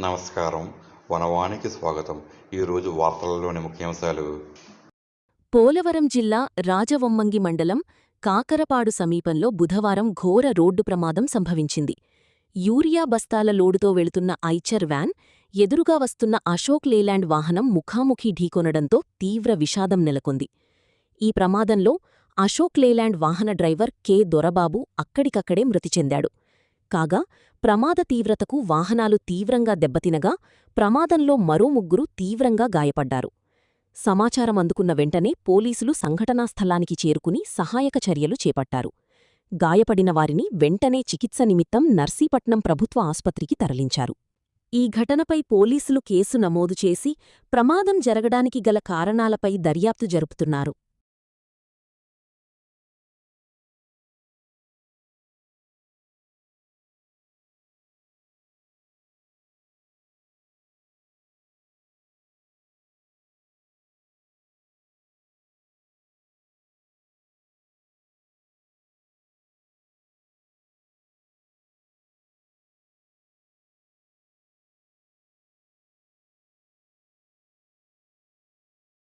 నమస్కారం. వనవానికి స్వాగతం. ఈరోజు వార్తలలోని ముఖ్యాంశాలు. పోలవరం జిల్లా రాజవొమ్మంగి మండలం కాకరపాడు సమీపంలో బుధవారం ఘోర రోడ్డు ప్రమాదం సంభవించింది. యూరియా బస్తాల లోడుతో వెళుతున్న ఐచర్ వ్యాన్ ఎదురుగా వస్తున్న అశోక్ లేలాండ్ వాహనం ముఖాముఖీ ఢీకొనడంతో తీవ్ర విషాదం నెలకొంది. ఈ ప్రమాదంలో అశోక్ లేలాండ్ వాహన డ్రైవర్ కె దొరబాబు అక్కడికక్కడే మృతి చెందాడు. కాగా ప్రమాద తీవ్రతకు వాహనాలు తీవ్రంగా దెబ్బతినగా ప్రమాదంలో మరో ముగ్గురు తీవ్రంగా గాయపడ్డారు. సమాచారం అందుకున్న వెంటనే పోలీసులు సంఘటనా స్థలానికి చేరుకుని సహాయక చర్యలు చేపట్టారు. గాయపడిన వారిని వెంటనే చికిత్స నిమిత్తం నర్సీపట్నం ప్రభుత్వ ఆస్పత్రికి తరలించారు. ఈ ఘటనపై పోలీసులు కేసు నమోదు చేసి ప్రమాదం జరగడానికి గల కారణాలపై దర్యాప్తు జరుపుతున్నారు.